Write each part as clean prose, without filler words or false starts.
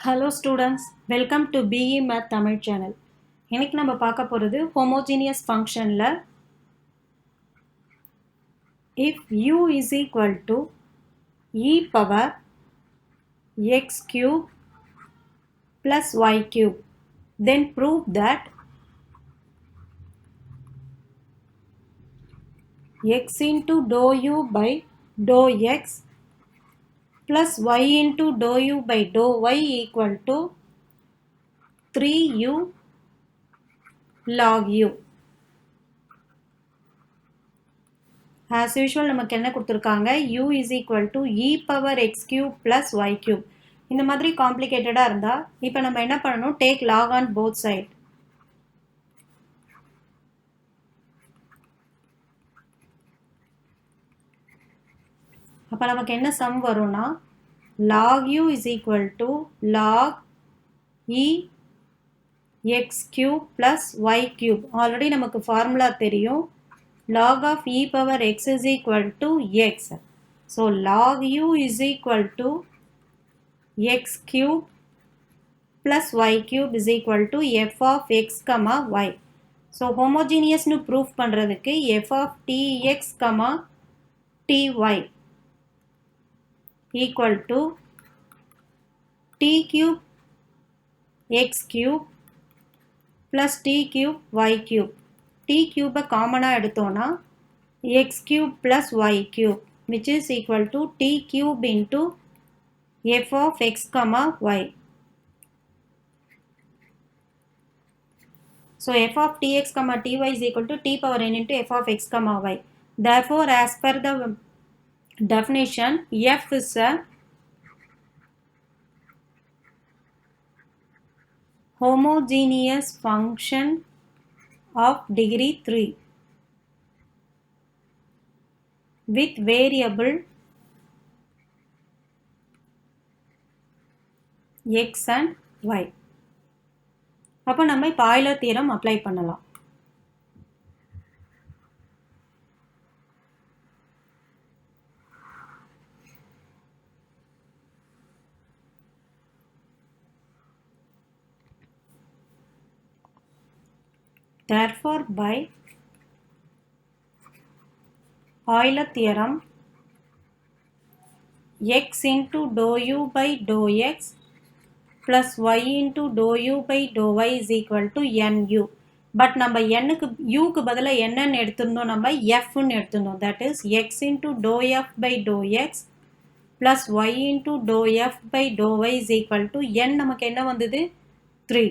Hello students, welcome to BE Math Tamil channel. இன்னைக்கு நம்ம பார்க்க போகிறது homogeneous functionல if u is equal to e power x cube plus y cube, then prove that x into dou u by dou x plus y into dou u by dou y equal to 3u log u. As usual நமக்கு என்ன கொடுத்திருக்காங்க u is equal to e power x cube plus y cube. இந்த மாதிரி காம்ப்ளிகேட்டடா இருந்தா இப்போ நம்ம என்ன பண்ணணும், take log on both side. அப்ப நமக்கு என்ன சம் வரும்னா log u is equal to log e x cube plus y cube. Already நமக்கு ஃபார்முலா தெரியும், log of e power x is equal to x. So log u is equal to x cube plus y cube is equal to f of x comma y. So homogeneous nu proof பண்றதுக்கு f of tx comma ty equal to t cube x cube plus t cube y cube. t cube காமனா எடுத்தோம்னா x cube plus y cube which is equal to t cube into f of x comma y. So f of tx comma ty is equal to t power n into f of x comma y. Therefore, as per the definition, f is a homogeneous function of degree 3 with variable x and y. அப்போ நம்ம இப்போ Euler theorem apply பண்ணலாம். Therefore, by Euler theorem, x into dou u by dou x plus y into dou u by dou y is equal to nu. But நம்ம nக்கு uக்கு பதிலா என்னன்னு எடுத்துருந்தோம், நம்ம fன்னு எடுத்துருந்தோம். That is x into dou f by dou x plus y into dou f by dou y is equal to n. நமக்கு என்ன வந்தது 3.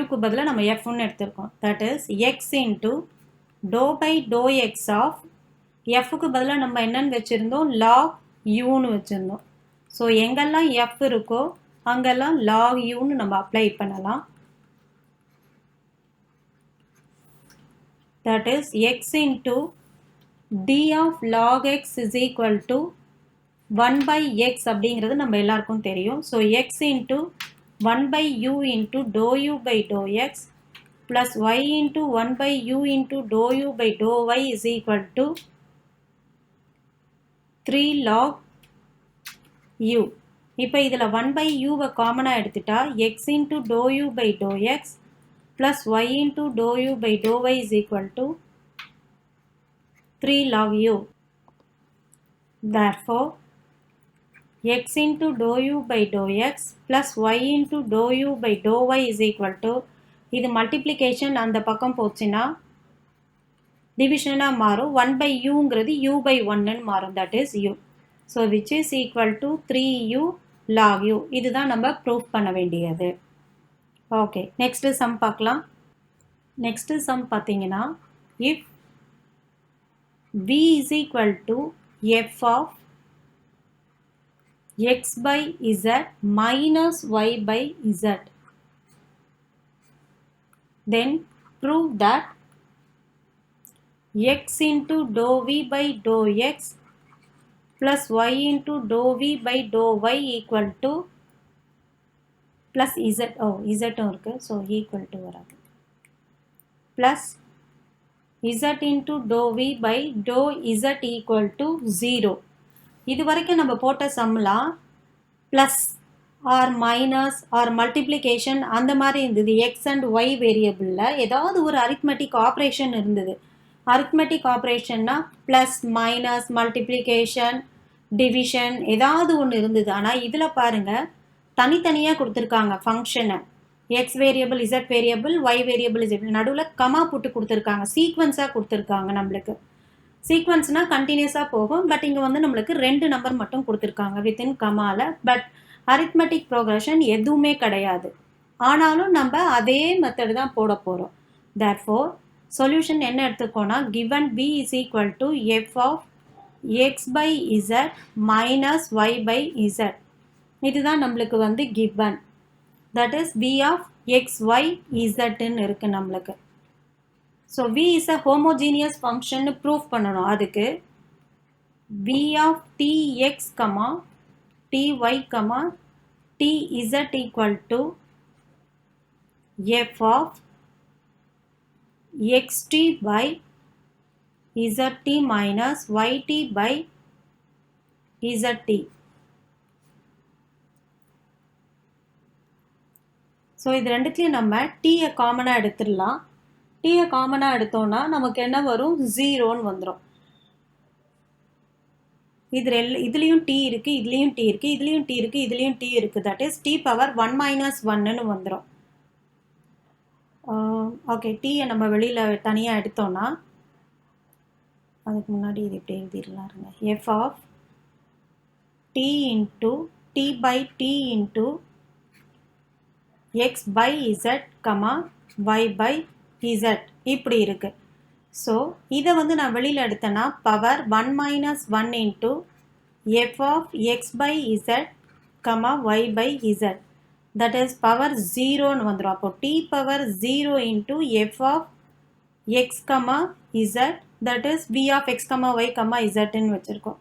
uக்கு பதிலா நம்ம fன்னு எடுத்துருக்கோம். That is x into dou by dou x of fக்கு பதிலா நம்ம என்னன்னு வச்சிருந்தோம், log uன்னு வச்சிருந்தோம். ஸோ எங்கெல்லாம் f இருக்கோ அங்கெல்லாம் log uன்னு நம்ம அப்ளை பண்ணலாம். That is x into d of log x is equal to 1 by x அப்படிங்கிறது நம்ம எல்லாருக்கும் தெரியும். So x into 1 by u into dou u by dou x plus y into 1 by u into dou u by dou y is equal to 3 log u. இப்போ இதில் 1 by u காமனா எடுத்துட்டா x into dou u by dou x plus y into dou u by dou y is equal to 3 log u. Therefore, x into dou u by dou x plus y into dou u by dou y is equal to, இது multiplication அந்த பக்கம் போச்சுன்னா டிவிஷனாக மாறும், 1 by uங்கிறது u by 1ன்னு மாறும். That is u. So which is equal to 3u log u. இதுதான் நம்ம proof பண்ண வேண்டியது. ஓகே, நெக்ஸ்ட் சம் பார்க்கலாம். நெக்ஸ்ட் சம் பார்த்தீங்கன்னா if v is equal to f of x by z minus y by z, then prove that x into dou v by dou x plus y into dou v by dou y equal to plus z. z இருக்கு, so equal to வராது, plus z into dou v by dou z equal to 0. இது வரைக்கும் நம்ம போட்ட சம்லாம் plus or minus or multiplication அந்த மாதிரி இருந்தது. எக்ஸ் அண்ட் ஒய் வேரியபிளில் ஏதாவது ஒரு அரித்மெட்டிக் ஆப்ரேஷன் இருந்தது. அரித்மெட்டிக் ஆப்ரேஷன்னா ப்ளஸ் மைனஸ் மல்டிப்ளிகேஷன் டிவிஷன் ஏதாவது ஒன்று இருந்தது. ஆனால் இதில் பாருங்கள் தனித்தனியாக கொடுத்துருக்காங்க ஃபங்க்ஷனை. X variable, Z variable, Y variable, Z நடுவில் கமா போட்டு கொடுத்துருக்காங்க. சீக்வன்ஸாக கொடுத்துருக்காங்க. நம்மளுக்கு சீக்வன்ஸ்னால் கண்டினியூஸாக போகும். பட் இங்கே வந்து நம்மளுக்கு 2 நம்பர் மட்டும் கொடுத்துருக்காங்க வித்தின் கமாவில். பட் அரித்மெட்டிக் ப்ரோக்ரஷன் எதுவுமே கிடையாது. ஆனாலும் நம்ம அதே மெத்தடு தான் போட போகிறோம். தேர்ஃபோர் சொல்யூஷன் என்ன எடுத்துக்கோன்னா, given b is equal to f of x by z minus y by z. இதுதான் நம்மளுக்கு வந்து given. That is b of x, y, z ன்னு இருக்கு நம்மளுக்கு. So v is a homogeneous function proof பண்ணணும். அதுக்கு b of tx, ty, tz equal to f of xt by zt minus yt by zt. So இது ரெண்டுத்துலேயும் நம்ம டீயை காமனாக எடுத்துடலாம். டீயை காமனாக எடுத்தோன்னா நமக்கு என்ன வரும்? 0ன்னு வந்துடும். இதுலேயும் டி இருக்குது, இதுலேயும் டி இருக்குது, இதுலேயும் டி இருக்குது, இதுலேயும் டி இருக்குது. That is T power 1 minus 1ன்னு வந்துடும். ஓகே, டீயை நம்ம வெளியில் தனியாக எடுத்தோன்னா அதுக்கு முன்னாடி இது இப்படி எழுதிடலாருங்க. F of T into T by T into X by Z Y by Z இப்படி இருக்குது. ஸோ இதை வந்து நான் வெளியில் எடுத்தேன்னா power 1 minus 1 into F of X by Z Y by Z. That is power 0ன்னு வந்துடும். அப்போ T power 0 into F of X Z, that is P of X Y இசட்ன்னு வச்சுருக்கோம்.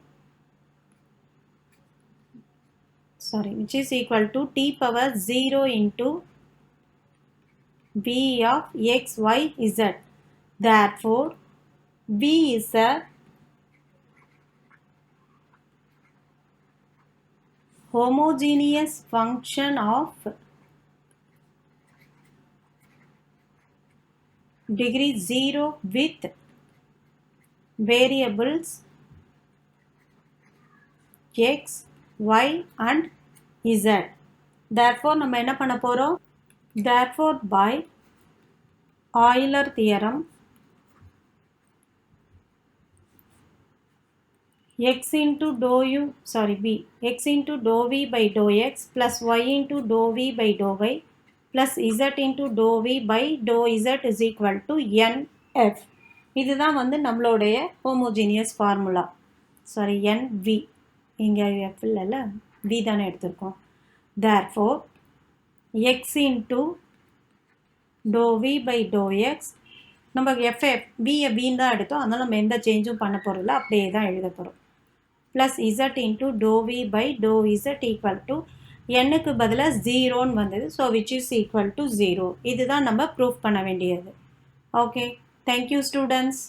Sorry, which is equal to t power 0 into b of x, y, z. Therefore, b is a homogeneous function of degree 0 with variables x, y and z. Therefore நம்ம என்ன பண்ண போறோம்? Therefore by Euler theorem x into dou u, sorry b, x into dou v by dou x plus y into dou v by dou y plus z into dou v by dou z is equal to nf. இதுதான் வந்து நம்மளுடைய homogeneous formula. Sorry, nv. இங்கே f இல்லைல்ல, v தானே எடுத்திருக்கோம். Therefore, x into dou v by dou x, நம்ம f v தான் எடுத்தோம். அதனால் நம்ம எந்த சேஞ்சும் பண்ண போகிறதில்ல, அப்படியே தான் எழுத போகிறோம். Plus z into dou v by dou z equal to nக்கு பதிலாக 0ன்னு வந்தது. So which is equal to 0. இதுதான் நம்ம ப்ரூஃப் பண்ண வேண்டியது. Okay, thank you students.